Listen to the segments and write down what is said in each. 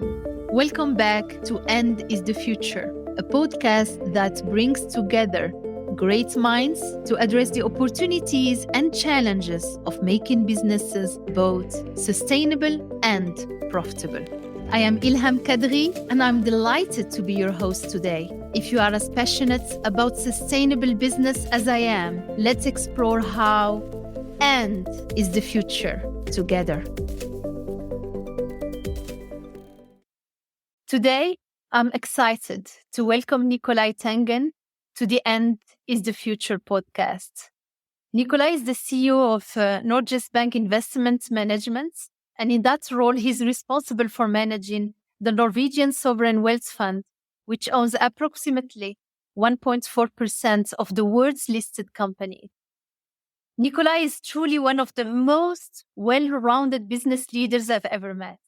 Welcome back to End is the Future, a podcast that brings together great minds to address the opportunities and challenges of making businesses both sustainable and profitable. I am Ilham Kadri, and I'm delighted to be your host today. If you are as passionate about sustainable business as I am, let's explore how End is the Future together. Today, I'm excited to welcome Nicolai Tangen to the End is the Future podcast. Nicolai is the CEO of Norges Bank Investment Management, and in that role, he's responsible for managing the Norwegian Sovereign Wealth Fund, which owns approximately 1.4% of the world's listed companies. Nicolai is truly one of the most well-rounded business leaders I've ever met.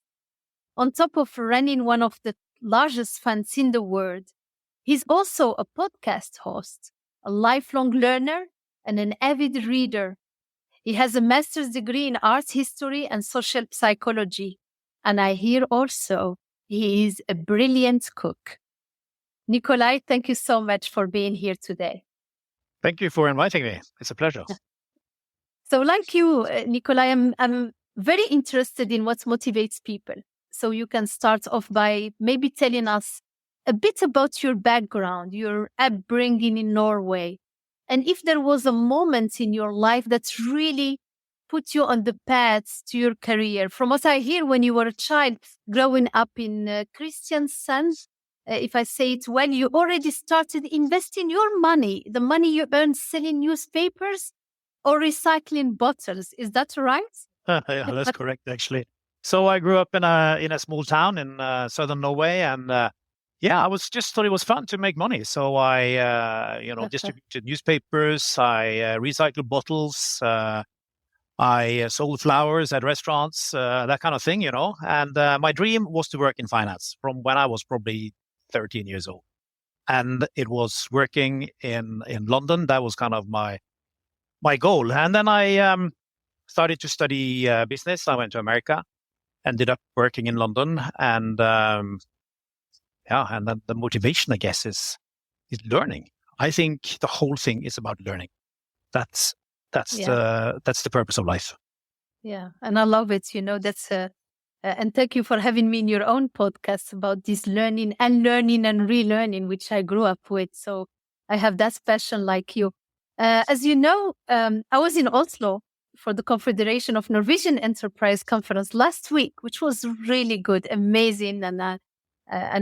On top of running one of the largest funds in the world, he's also a podcast host, a lifelong learner, and an avid reader. He has a master's degree in art history and social psychology. And I hear also he is a brilliant cook. Nicolai, thank you so much for being here today. Thank you for inviting me. It's a pleasure. So like you, Nicolai, I'm very interested in what motivates people. So you can start off by maybe telling us a bit about your background, your upbringing in Norway, and if there was a moment in your life that really put you on the path to your career. From what I hear, when you were a child growing up in Kristiansand, if I say it well, you already started investing your money, the money you earned selling newspapers or recycling bottles. Is that right? Yeah, that's correct, actually. So I grew up in a small town in southern Norway, and I just thought it was fun to make money. So I, distributed newspapers, I recycled bottles, I sold flowers at restaurants, that kind of thing, And my dream was to work in finance from when I was probably 13 years old, and it was working in London. That was kind of my goal. And then I started to study business. I went to America. Ended up working in London, and and then the motivation, I guess, is learning. I think the whole thing is about learning. That's the purpose of life. Yeah, and I love it. And thank you for having me in your own podcast about this learning and relearning, which I grew up with. So I have that passion like you. As you know, I was in Oslo for the Confederation of Norwegian Enterprise Conference last week, which was really good, amazing. And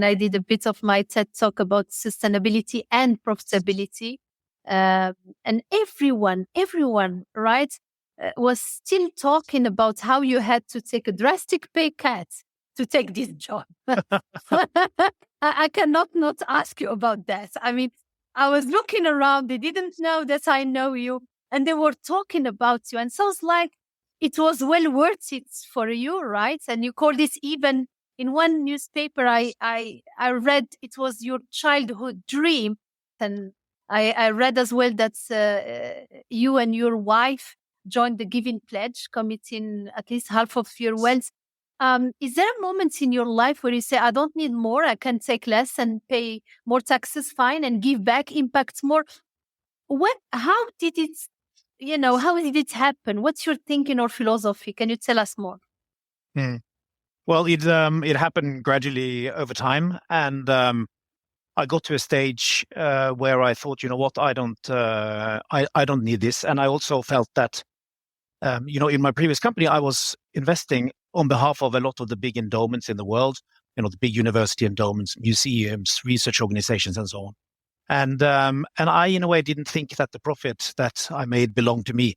I did a bit of my TED talk about sustainability and profitability. And everyone, right, was still talking about how you had to take a drastic pay cut to take this job. I cannot not ask you about that. I mean, I was looking around. They didn't know that I know you. And they were talking about you. And sounds like it was well worth it for you, right? And you called this, even in one newspaper I read, it was your childhood dream. And I read as well that you and your wife joined the Giving Pledge, committing at least half of your wealth. Is there a moment in your life where you say, I don't need more, I can take less and pay more taxes, fine, and give back, impact more? How did it happen? What's your thinking or philosophy? Can you tell us more? Well, it happened gradually over time, and I got to a stage where I thought, you know what, I don't need this, and I also felt that, in my previous company, I was investing on behalf of a lot of the big endowments in the world, the big university endowments, museums, research organizations, and so on. And I, in a way, didn't think that the profit that I made belonged to me.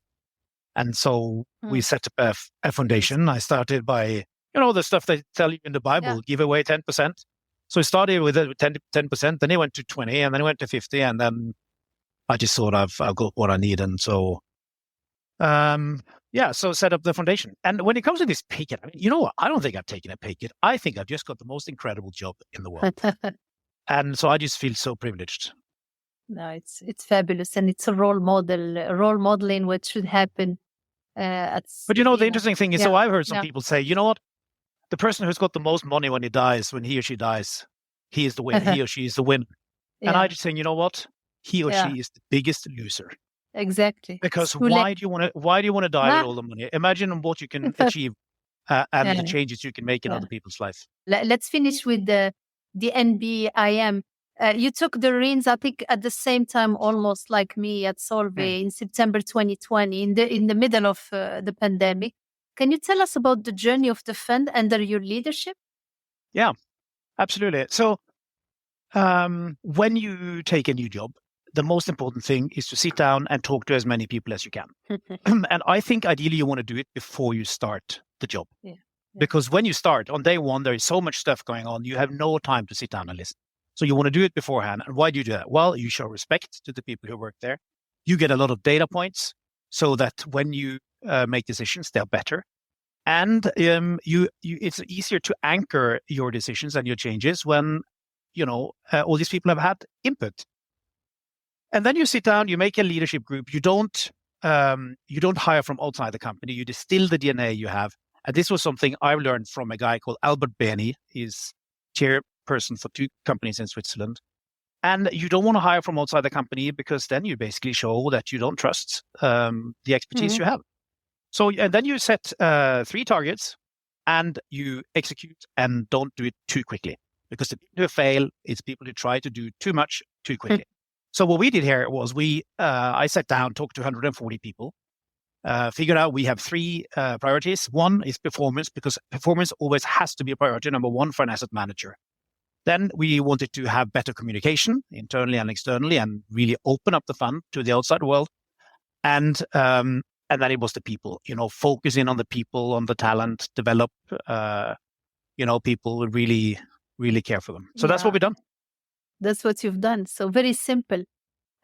And so we set up a foundation. I started by, the stuff they tell you in the Bible, give away 10%. So I started with 10%, then it went to 20, and then it went to 50, and then I just thought I've got what I need. And so, so set up the foundation. And when it comes to this pay cut, I don't think I've taken a pay cut. I think I've just got the most incredible job in the world. And so I just feel so privileged. No, it's fabulous, and it's a role modeling what should happen. But the interesting thing is, so I've heard some people say, you know what, the person who's got the most money when he or she dies, he is the winner. He or she is the winner. And I just think, you know what? He or she is the biggest loser. Exactly. Because why do you want to die with all the money? Imagine what you can achieve and the changes you can make in other people's life. Let's finish with the NBIM. You took the reins, I think, at the same time, almost like me at Solvay in September 2020, in the middle of the pandemic. Can you tell us about the journey of the fund under your leadership? Yeah, absolutely. So when you take a new job, the most important thing is to sit down and talk to as many people as you can. And I think ideally you want to do it before you start the job. Yeah. Because when you start on day one, there is so much stuff going on. You have no time to sit down and listen. So you want to do it beforehand. And why do you do that? Well, you show respect to the people who work there. You get a lot of data points so that when you make decisions, they're better. And it's easier to anchor your decisions and your changes when, all these people have had input. And then you sit down, you make a leadership group. You don't hire from outside the company. You distill the DNA you have. And this was something I learned from a guy called Albert Beni. He's chairperson for 2 companies in Switzerland. And you don't want to hire from outside the company because then you basically show that you don't trust the expertise you have. So, and then you set 3 targets and you execute and don't do it too quickly. Because the people who fail, it's people who try to do too much too quickly. So what we did here was I sat down, talked to 140 people, figured out we have 3 priorities. One is performance, because performance always has to be a priority, number 1 for an asset manager. Then we wanted to have better communication internally and externally and really open up the fund to the outside world. And then it was the people, focusing on the people, on the talent, develop, people really, really care for them. So that's what we've done. That's what you've done. So very simple.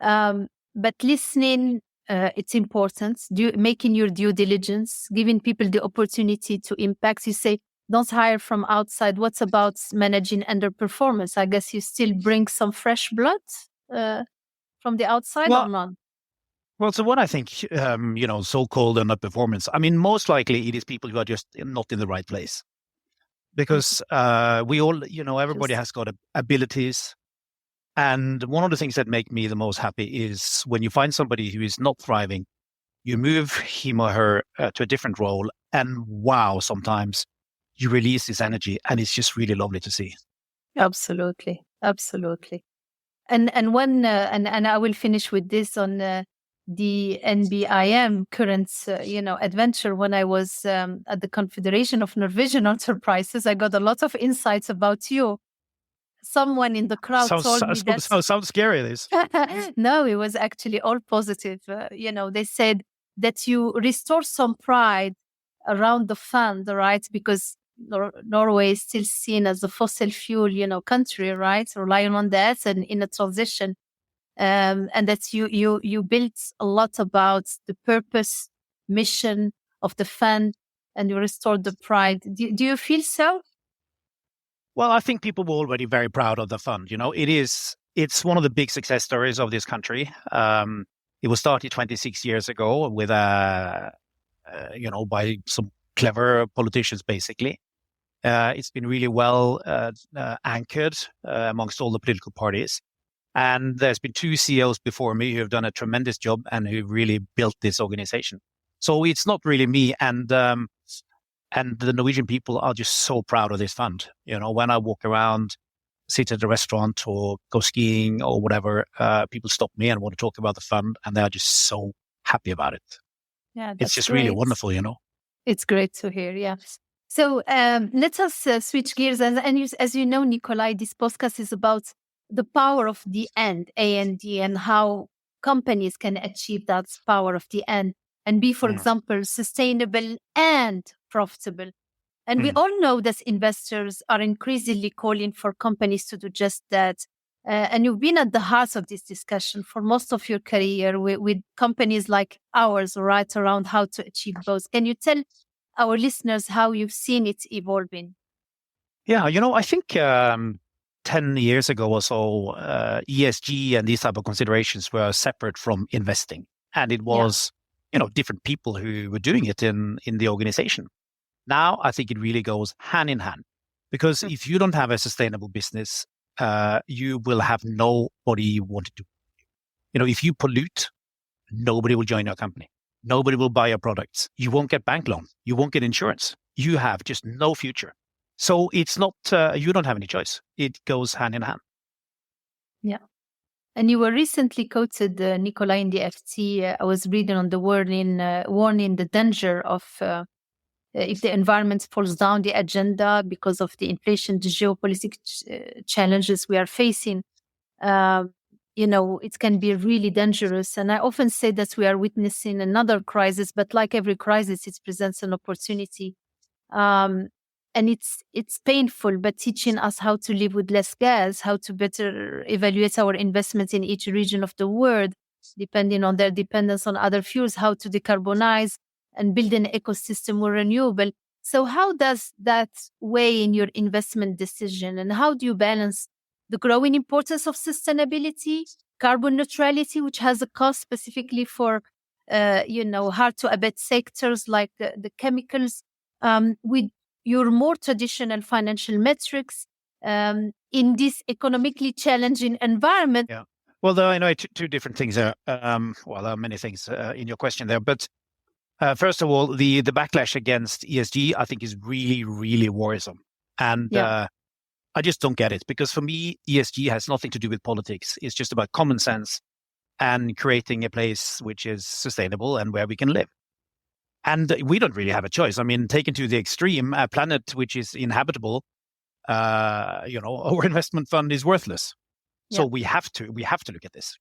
But listening, it's important. Making your due diligence, giving people the opportunity to impact. You say, don't hire from outside. What's about managing underperformance? I guess you still bring some fresh blood from the outside or not? Well, so what I think, so-called underperformance, I mean, most likely it is people who are just not in the right place. Because we all, everybody has got abilities. And one of the things that make me the most happy is when you find somebody who is not thriving, you move him or her to a different role. And wow, sometimes you release this energy and it's just really lovely to see. Absolutely. Absolutely. And when, and I will finish with this on the NBIM current, adventure. When I was at the Confederation of Norwegian Enterprises, I got a lot of insights about you. Someone in the crowd told me that... Sounds scary, this. No, it was actually all positive. They said that you restore some pride around the fund, right? Because Norway is still seen as a fossil fuel, country, right? Relying on that and in a transition. And that you built a lot about the purpose, mission of the fund, and you restored the pride. Do you feel so? Well, I think people were already very proud of the fund. It's one of the big success stories of this country. It was started 26 years ago with by some clever politicians, basically. It's been really well anchored amongst all the political parties. And there's been 2 CEOs before me who have done a tremendous job and who really built this organization. So it's not really me. And the Norwegian people are just so proud of this fund. When I walk around, sit at a restaurant or go skiing or whatever, people stop me and want to talk about the fund, and they are just so happy about it. Yeah, it's just really wonderful, It's great to hear, yeah. So let us switch gears. And as you know, Nicolai, this podcast is about the power of the end, A&D, and how companies can achieve that power of the end and be, for example, sustainable and profitable. And we all know that investors are increasingly calling for companies to do just that. And you've been at the heart of this discussion for most of your career with companies like ours, right, around how to achieve both. Can you tell our listeners how you've seen it evolving? Yeah, I think 10 years ago or so, ESG and these type of considerations were separate from investing. And it was, different people who were doing it in the organization. Now, I think it really goes hand in hand, because if you don't have a sustainable business, you will have nobody you want to do. If you pollute, nobody will join your company. Nobody will buy your products. You won't get bank loan. You won't get insurance. You have just no future. So it's not, you don't have any choice. It goes hand in hand. Yeah. And you were recently quoted, Nicolai, in the FT. I was reading on the warning the danger of if the environment falls down the agenda because of the inflation, the geopolitical challenges we are facing. It can be really dangerous. And I often say that we are witnessing another crisis, but like every crisis, it presents an opportunity. And it's painful, but teaching us how to live with less gas, how to better evaluate our investments in each region of the world, depending on their dependence on other fuels, how to decarbonize and build an ecosystem more renewable. So how does that weigh in your investment decision? And how do you balance the growing importance of sustainability, carbon neutrality, which has a cost specifically for, hard to abate sectors like the chemicals, with your more traditional financial metrics in this economically challenging environment? Yeah. Well, there are two different things there. There are many things in your question there. But first of all, the backlash against ESG, I think, is really, really worrisome. And I just don't get it, because for me, ESG has nothing to do with politics. It's just about common sense and creating a place which is sustainable and where we can live. And we don't really have a choice. I mean, taken to the extreme, a planet which is inhabitable, our investment fund is worthless. So we have to look at this.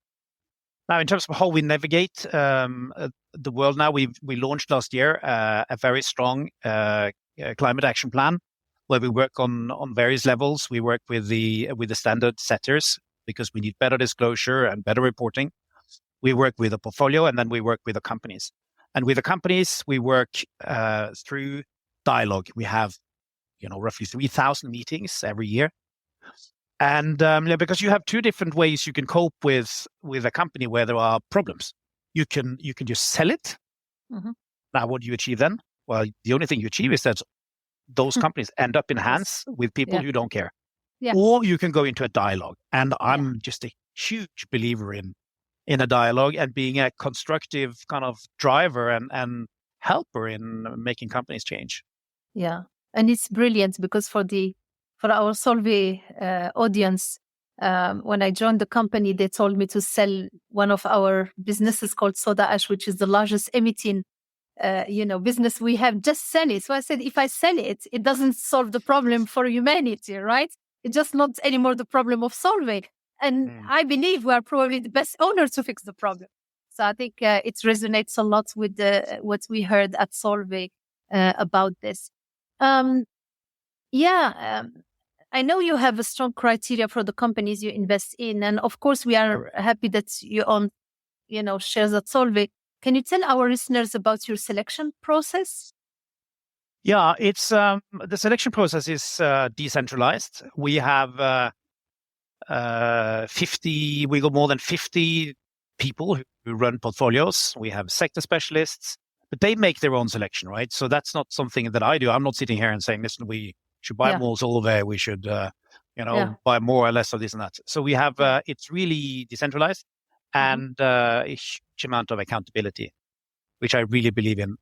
Now, in terms of how we navigate the world now, we launched last year a very strong climate action plan, where we work on various levels. We work with the standard setters, because we need better disclosure and better reporting. We work with a portfolio, and then we work with the companies. And with the companies, we work through dialogue. We have, roughly 3,000 meetings every year. And because you have two different ways you can cope with a company where there are problems. You can just sell it. Mm-hmm. Now, what do you achieve then? Well, the only thing you achieve is that those companies end up in hands with people who don't care. Yeah. Or you can go into a dialogue. And I'm just a huge believer in a dialogue and being a constructive kind of driver and helper in making companies change. Yeah. And it's brilliant, because for our Solvay audience, when I joined the company, they told me to sell one of our businesses called Soda Ash, which is the largest emitting business we have. Just sell it. So I said, if I sell it, it doesn't solve the problem for humanity, right? It's just not anymore the problem of Solvay. And I believe we are probably the best owner to fix the problem. So I think it resonates a lot with what we heard at Solvay about this. I know you have a strong criteria for the companies you invest in. And of course, we are happy that you own, shares at Solvay. Can you tell our listeners about your selection process? Yeah, it's the selection process is decentralized. We have 50. We got more than 50 people who run portfolios. We have sector specialists, but they make their own selection, right? So that's not something that I do. I'm not sitting here and saying, listen, we should buy more Solvay. We should, buy more or less of this and that. So we have it's really decentralized. And a huge amount of accountability, which I really believe in.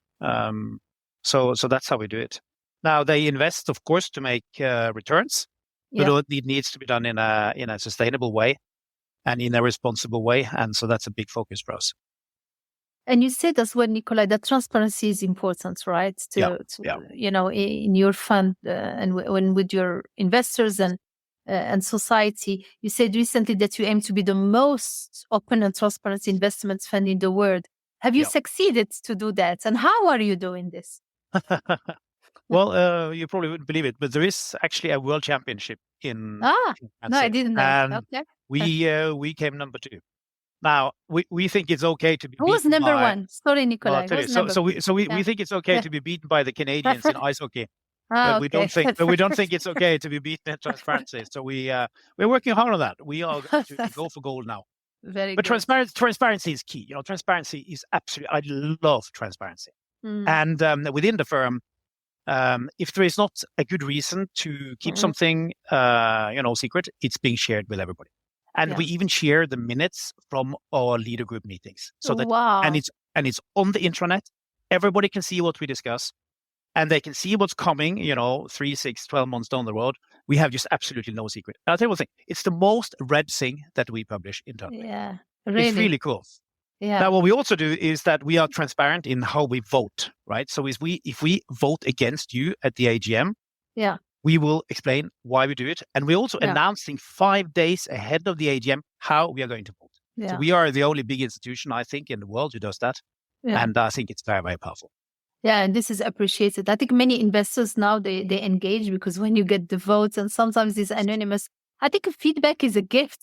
So that's how we do it. Now, they invest, of course, to make returns, but it needs to be done in a sustainable way and in a responsible way. And so that's a big focus for us. And you said as well, Nicolai, that transparency is important, right? In your fund and when with your investors and society. You said recently that you aim to be the most open and transparent investment fund in the world. Have you succeeded to do that? And how are you doing this? Well, you probably wouldn't believe it, but there is actually a world championship in. No, I didn't know. And we came number 2. Now we think it's okay to be. Who was number 1? Sorry, Nicolai. We think it's okay to be beaten by the Canadians in ice hockey. But we don't think it's okay to be beaten at transparency. So we're working hard on that. We are going to go for gold now. Very but good. Transparency is key. Transparency is absolutely. I love transparency. And within the firm, If there is not a good reason to keep something, secret, it's being shared with everybody. And we even share the minutes from our leader group meetings. So that, and it's on the intranet. Everybody can see what we discuss, and they can see what's coming, 3, 6, 12 months down the road. We have just absolutely no secret. And I'll tell you one thing, it's the most read thing that we publish internally. Yeah, really. It's really cool. Yeah. Now, what we also do is that we are transparent in how we vote, right? So if we vote against you at the AGM, we will explain why we do it. And we're also announcing 5 days ahead of the AGM how we are going to vote. Yeah. So we are the only big institution, I think, in the world who does that. Yeah. And I think it's very, very powerful. Yeah, and this is appreciated. I think many investors now, they engage because when you get the votes, and sometimes it's anonymous, I think feedback is a gift.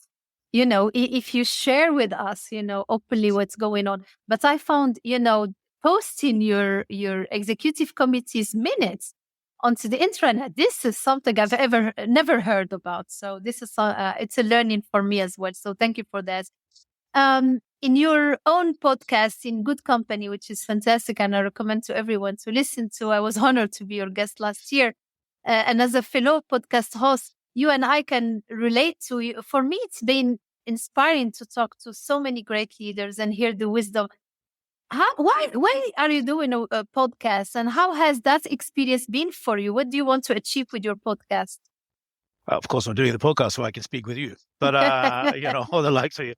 If you share with us, openly what's going on. But I found, posting your executive committee's minutes onto the intranet, this is something I've never heard about. So this is it's a learning for me as well. So thank you for that. In your own podcast, In Good Company, which is fantastic, and I recommend to everyone to listen to. I was honored to be your guest last year. And as a fellow podcast host, you and I can relate to you. For me, it's been inspiring to talk to so many great leaders and hear the wisdom. Why are you doing a podcast, and how has that experience been for you? What do you want to achieve with your podcast? Well, of course, I'm doing the podcast so I can speak with you, but all the likes of you.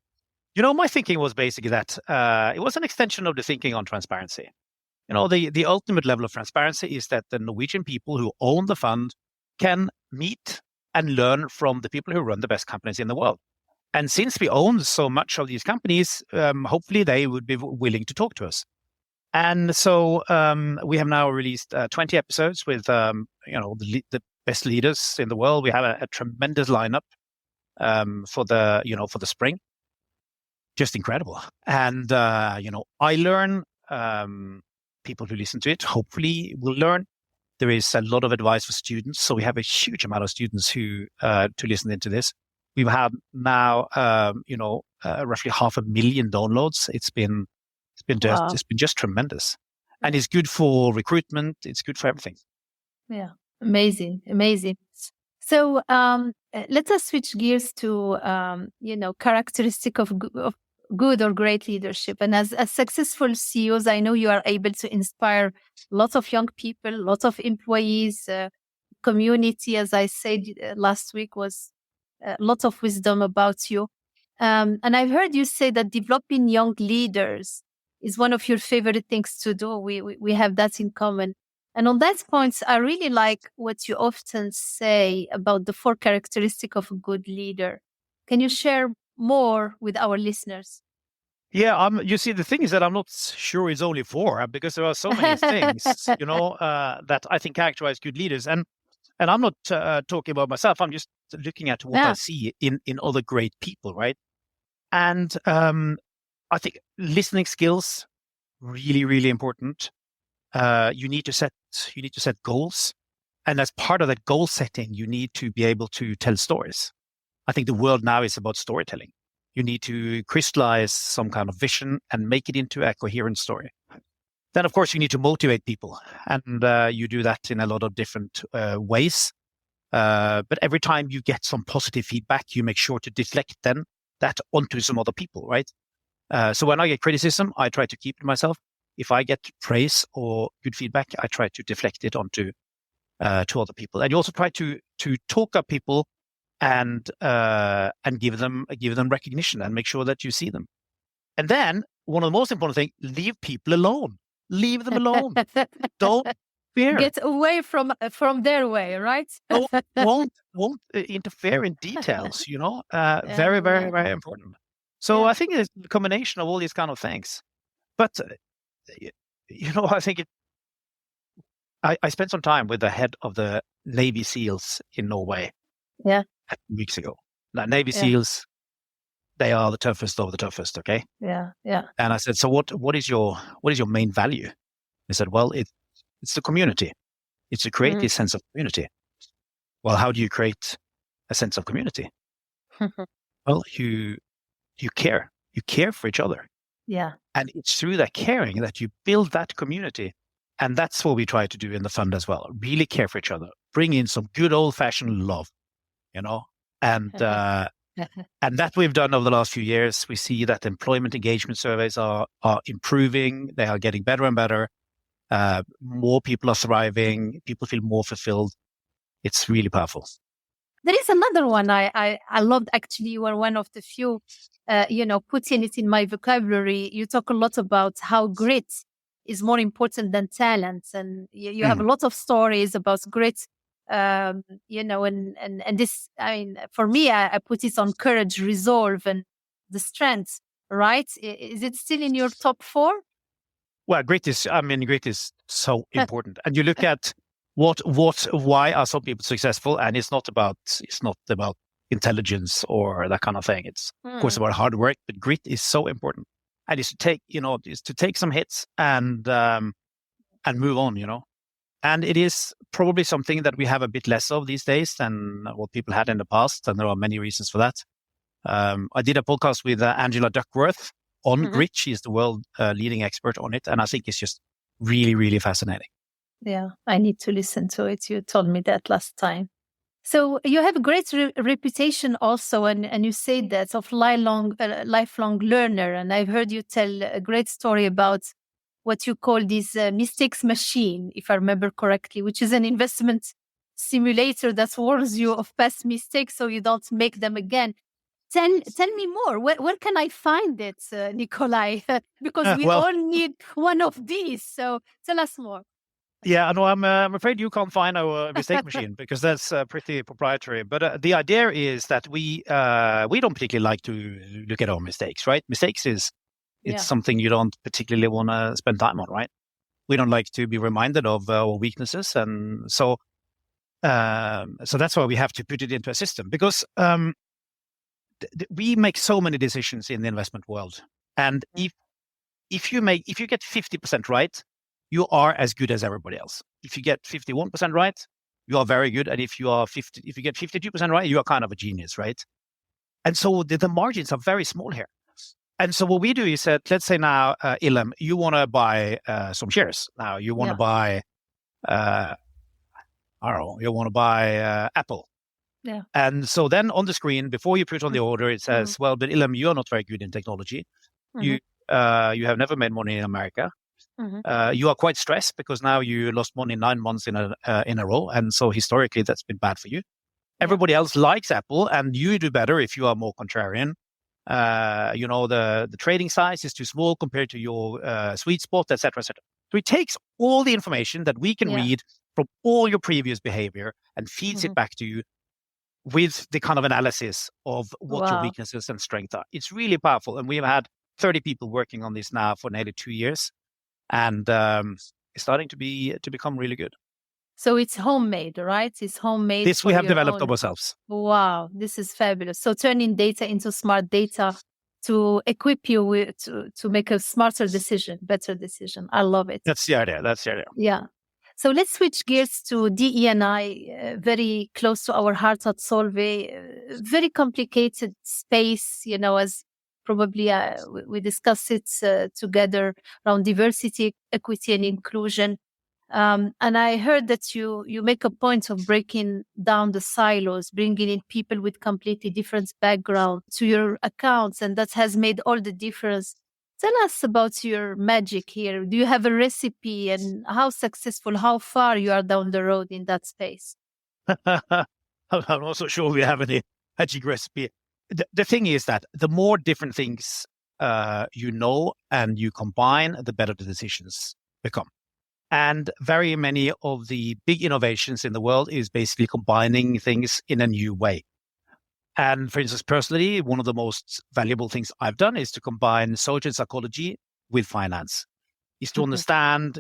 My thinking was basically that it was an extension of the thinking on transparency. The ultimate level of transparency is that the Norwegian people who own the fund can meet and learn from the people who run the best companies in the world. And since we own so much of these companies, hopefully they would be willing to talk to us. And so we have now released 20 episodes with the best leaders in the world. We have a tremendous lineup for the spring. Just incredible. And, I learn, people who listen to it, hopefully will learn. There is a lot of advice for students. So we have a huge amount of students who, to listen into this. We've had now, roughly 500,000 downloads. It's been just tremendous. And it's good for recruitment. It's good for everything. Yeah. Amazing. So, let us switch gears to, characteristic of good or great leadership. And as successful CEOs, I know you are able to inspire lots of young people, lots of employees, community. As I said last week, was lots of wisdom about you. And I've heard you say that developing young leaders is one of your favorite things to do. We have that in common. And on that point, I really like what you often say about the 4 characteristics of a good leader. Can you share more with our listeners? Yeah, you see, the thing is that I'm not sure it's only 4 because there are so many things, that I think characterize good leaders. And I'm not talking about myself. I'm just looking at what I see in other great people, right? And I think listening skills, really, really important. You need to set goals. And as part of that goal setting, you need to be able to tell stories. I think the world now is about storytelling. You need to crystallize some kind of vision and make it into a coherent story. Then, of course, you need to motivate people. And you do that in a lot of different ways. But every time you get some positive feedback, you make sure to deflect then that onto some other people, right? So when I get criticism, I try to keep it to myself. If I get praise or good feedback, I try to deflect it onto to other people. And you also try to talk up people and give them recognition and make sure that you see them. And then one of the most important things, leave people alone. Leave them alone. Don't fear. Get away from their way, right? won't interfere in details. Very, very, very important. So I think it's a combination of all these kind of things. But I think I spent some time with the head of the Navy SEALs in Norway. Yeah. Weeks ago. Now, Navy SEALs, they are the toughest of the toughest. Okay. Yeah. And I said, so what is your main value? He said, well, it's the community. It's to create this sense of community. Well, how do you create a sense of community? Well, you care. You care for each other. Yeah. And it's through that caring that you build that community. And that's what we try to do in the fund as well. Really care for each other, bring in some good old-fashioned love, and that we've done over the last few years. We see that employment engagement surveys are improving. They are getting better and better. More people are thriving. People feel more fulfilled. It's really powerful. There is another one I loved. Actually, you are one of the few, putting it in my vocabulary. You talk a lot about how grit is more important than talent. And you have a lot of stories about grit, and this, I mean, for me, I put it on courage, resolve, and the strength, right? Is it still in your top 4? Well, grit is so important. And you look at why are some people successful? And it's not about intelligence or that kind of thing. It's of course about hard work, but grit is so important. And it's to take some hits and move on, And it is probably something that we have a bit less of these days than what people had in the past. And there are many reasons for that. I did a podcast with Angela Duckworth on grit. She's the world leading expert on it. And I think it's just really, really fascinating. Yeah, I need to listen to it. You told me that last time. So you have a great reputation also, and you say that of lifelong learner. And I've heard you tell a great story about what you call this mistakes machine, if I remember correctly, which is an investment simulator that warns you of past mistakes so you don't make them again. Tell me more. Where can I find it, Nicolai? Because we all need one of these. So tell us more. Yeah, no, I'm afraid you can't find our mistake machine because that's pretty proprietary. But the idea is that we don't particularly like to look at our mistakes, right? Mistakes it's something you don't particularly want to spend time on, right? We don't like to be reminded of our weaknesses, and so that's why we have to put it into a system, because we make so many decisions in the investment world, and if you get 50% right, you are as good as everybody else. If you get 51% right, you are very good. And if you get 52% right, you are kind of a genius, right? And so the margins are very small here. And so what we do is that, let's say now, Ilham, you want to buy some shares. Now you want to buy, you want to buy Apple. Yeah. And so then on the screen, before you put on the order, it says, well, but Ilham, you are not very good in technology. You have never made money in America. You are quite stressed because now you lost money 9 months in a row, and so historically that's been bad for you. Everybody else likes Apple, and you do better if you are more contrarian. The trading size is too small compared to your sweet spot, etc., etc. So it takes all the information that we can read from all your previous behavior and feeds it back to you with the kind of analysis of what your weaknesses and strengths are. It's really powerful, and we've had 30 people working on this now for nearly 2 years. And it's starting to become really good. So it's homemade, right? It's homemade. This we have developed ourselves. Wow, this is fabulous. So turning data into smart data to equip you to make a smarter decision, better decision. I love it. That's the idea. Yeah. So let's switch gears to DE&I, very close to our hearts at Solvay, very complicated space, as probably we discussed it together around diversity, equity, and inclusion. And I heard that you make a point of breaking down the silos, bringing in people with completely different background to your accounts, and that has made all the difference. Tell us about your magic here. Do you have a recipe, and how successful, how far you are down the road in that space? I'm not so sure we have any magic recipe. The thing is that the more different things you know and you combine, the better the decisions become. And very many of the big innovations in the world is basically combining things in a new way. And for instance, personally, one of the most valuable things I've done is to combine social psychology with finance, is to understand,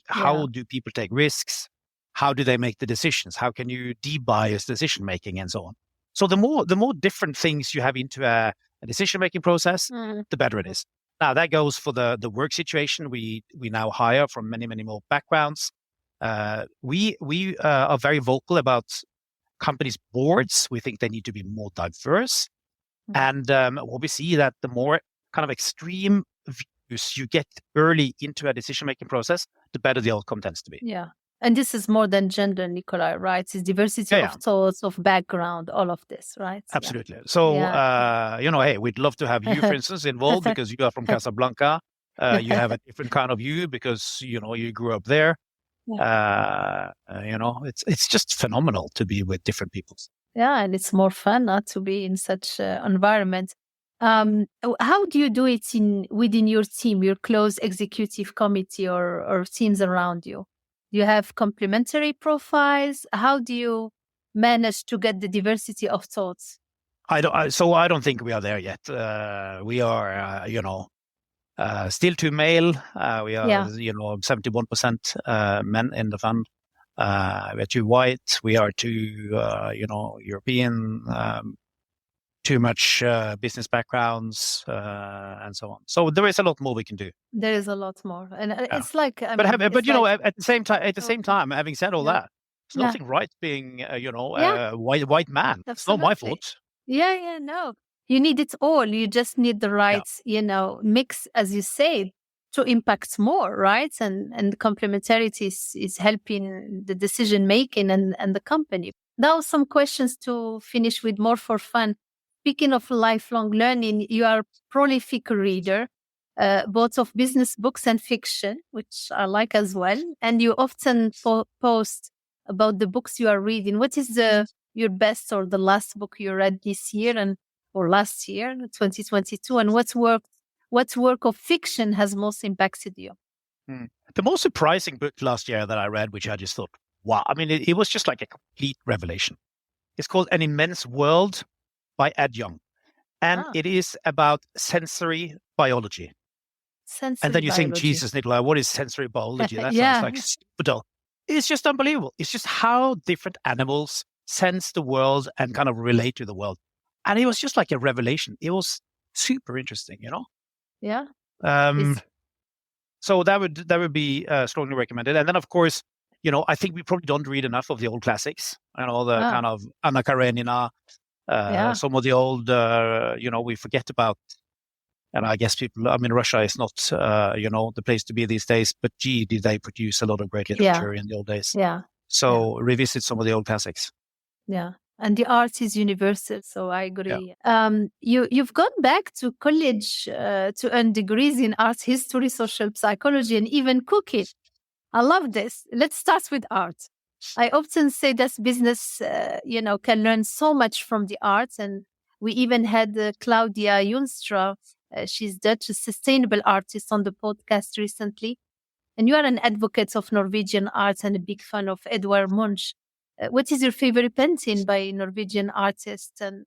how do people take risks? How do they make the decisions? How can you de-bias decision making and so on? So the more different things you have into a decision-making process, the better it is. Now that goes for the work situation. We now hire from many, many more backgrounds. We are very vocal about companies' boards. We think they need to be more diverse. And what we see that the more kind of extreme you get early into a decision-making process, the better the outcome tends to be. Yeah. And this is more than gender, Nicolai, right? It's diversity of thoughts, of background, all of this, right? Absolutely. So, hey, we'd love to have you, for instance, involved because you are from Casablanca. You have a different kind of view because, you grew up there. It's just phenomenal to be with different people. Yeah, and it's more fun not to be in such environment. How do you do it within your team, your close executive committee or teams around you? Do you have complementary profiles? How do you manage to get the diversity of thoughts? I don't think we are there yet. We are, still too male. We are, 71% men in the fund. We are too white. We are too, European. Too much business backgrounds and so on. So there is a lot more we can do. There is a lot more, and it's like. At the same time, having said all that, there's nothing right being, a white man. Absolutely. It's not my fault. No. You need it all. You just need the right, mix, as you say, to impact more, right? And complementarity is helping the decision making and the company. Now, some questions to finish with, more for fun. Speaking of lifelong learning, you are a prolific reader, both of business books and fiction, which I like as well. And you often post about the books you are reading. What is your best or the last book you read this year or last year, 2022? And what work of fiction has most impacted you? The most surprising book last year that I read, which I just thought, wow. I mean, it was just like a complete revelation. It's called An Immense World by Ed Young. And it is about sensory biology. And then you think, Jesus, Nicolai, what is sensory biology? That sounds like super dull. It's just unbelievable. It's just how different animals sense the world and kind of relate to the world. And it was just like a revelation. It was super interesting, Yeah. So that would be strongly recommended. And then, of course, I think we probably don't read enough of the old classics and all the kind of Anna Karenina. Some of the old, we forget about, and I guess Russia is not, the place to be these days, but gee, did they produce a lot of great literature in the old days. Yeah. So revisit some of the old classics. Yeah. And the art is universal, so I agree. Yeah. You've gone back to college to earn degrees in art history, social psychology, and even cooking. I love this. Let's start with art. I often say that business, can learn so much from the arts. And we even had Claudia Junstra. She's Dutch, a sustainable artist, on the podcast recently. And you are an advocate of Norwegian arts and a big fan of Edvard Munch. What is your favorite painting by Norwegian artists? And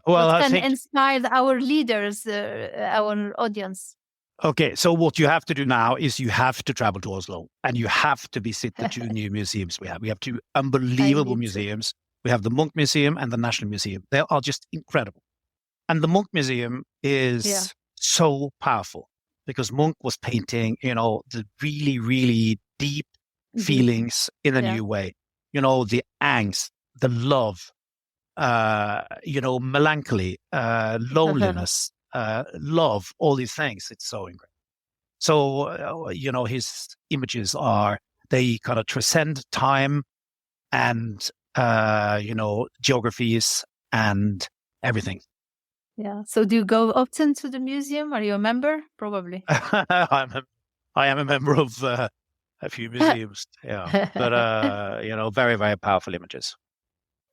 what can inspire our leaders, our audience? Okay, so what you have to do now is you have to travel to Oslo and you have to visit the two new museums we have. We have two unbelievable museums. We have the Munch Museum and the National Museum. They are just incredible. And the Munch Museum is so powerful because Munch was painting, the really, really deep feelings in a new way. The angst, the love, melancholy, loneliness, love, all these things. It's so incredible. So, his images they kind of transcend time and, geographies and everything. Yeah. So do you go often to the museum? Are you a member? Probably. I am a member of a few museums. Yeah. But, very, very powerful images.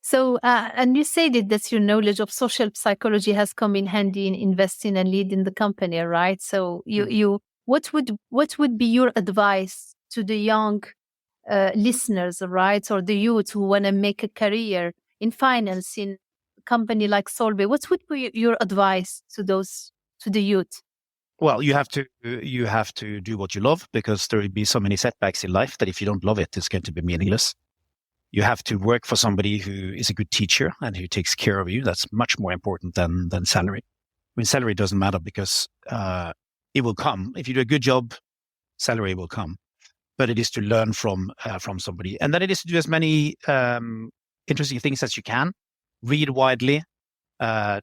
So, and you said that your knowledge of social psychology has come in handy in investing and leading the company, right? So what would be your advice to the young listeners, right? Or the youth who want to make a career in finance, in a company like Solvay? What would be your advice to the youth? Well, you have to do what you love, because there will be so many setbacks in life that if you don't love it, it's going to be meaningless. You have to work for somebody who is a good teacher and who takes care of you. That's much more important than salary. I mean, salary doesn't matter because it will come. If you do a good job, salary will come. But it is to learn from somebody. And then it is to do as many interesting things as you can. Read widely.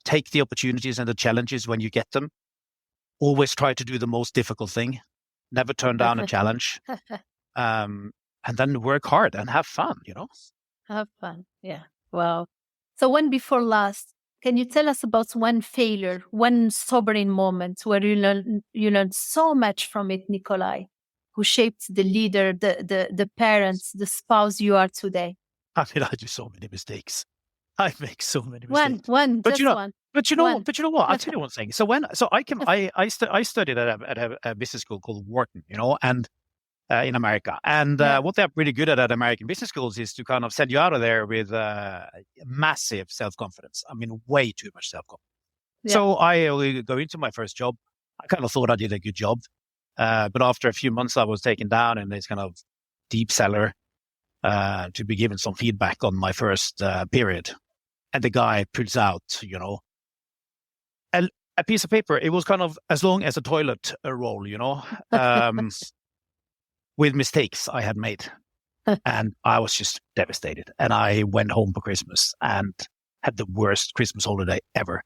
Take the opportunities and the challenges when you get them. always try to do the most difficult thing, never turn down a challenge, and then work hard and have fun, Have fun. Yeah. Wow. So one before last, can you tell us about one failure, one sobering moment where you learned so much from it, Nicolai, who shaped the leader, the parents, the spouse you are today? I mean, I do so many mistakes. I make so many mistakes. One, But just you know, one. but you know what? I'll tell you one thing. So I studied at a business school called Wharton, and in America, and what they're pretty good at American business schools is to kind of send you out of there with massive self-confidence. I mean, way too much self-confidence. Yeah. So I go into my first job. I kind of thought I did a good job, but after a few months, I was taken down in this kind of deep cellar to be given some feedback on my first period. And the guy pulls out, a piece of paper. It was kind of as long as a toilet roll, with mistakes I had made. And I was just devastated. And I went home for Christmas and had the worst Christmas holiday ever,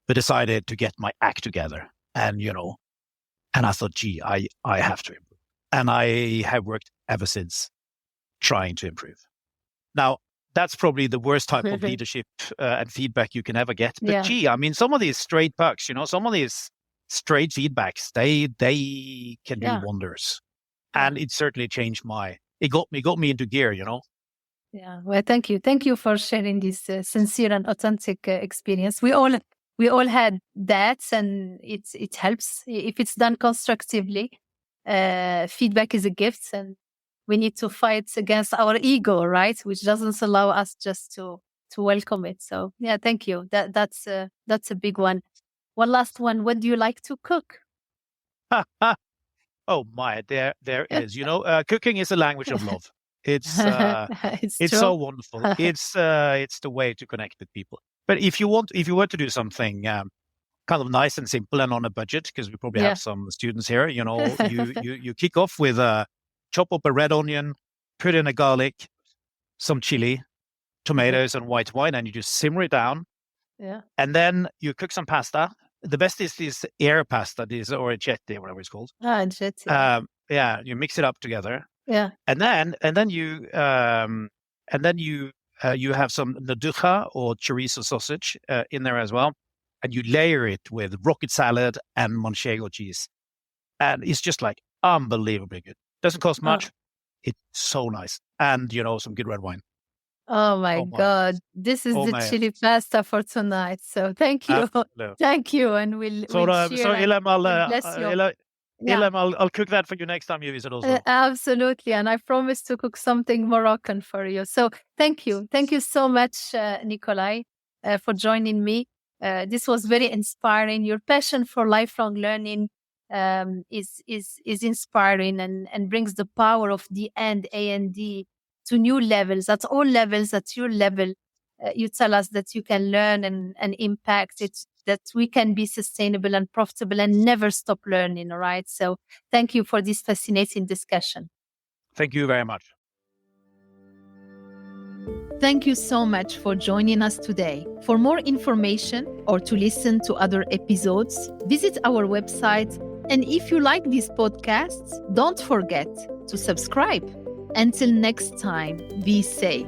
but decided to get my act together. And, and I thought, gee, I have to improve. And I have worked ever since trying to improve. Now, that's probably the worst type of leadership and feedback you can ever get. But gee, I mean, some of these straight bucks, some of these straight feedbacks, they can do wonders. And it certainly changed it got me into gear, Yeah. Well, thank you. Thank you for sharing this sincere and authentic experience. We all had that, and it helps if it's done constructively. Feedback is a gift, and we need to fight against our ego, right? Which doesn't allow us just to welcome it. So yeah, thank you. That's a big one. One last one. What do you like to cook? Oh my, there is. Cooking is a language of love. It's so wonderful. It's the way to connect with people. But if you were to do something kind of nice and simple and on a budget, because we probably have some students here, you kick off with chop up a red onion, put in a garlic, some chili, tomatoes, and white wine, and you just simmer it down. Yeah. And then you cook some pasta. The best is this air pasta, or acetti, whatever it's called. Acetti. You mix it up together. Yeah. And then you have some nduja or chorizo sausage in there as well, and you layer it with rocket salad and manchego cheese, and it's just like unbelievably good. Doesn't cost much. It's so nice, and some good red wine. Oh my God. This is the chili pasta for tonight. So thank you. Absolutely. Thank you. And we'll share. Ilham, I'll cook that for you next time you visit also. Absolutely. And I promise to cook something Moroccan for you. So thank you. Thank you so much, Nicolai, for joining me. This was very inspiring. Your passion for lifelong learning is inspiring and brings the power of the A&D to new levels, at all levels, at your level. You tell us that you can learn and impact it, that we can be sustainable and profitable and never stop learning, all right? So thank you for this fascinating discussion. Thank you very much. Thank you so much for joining us today. For more information or to listen to other episodes, visit our website. And if you like these podcasts, don't forget to subscribe. Until next time, be safe.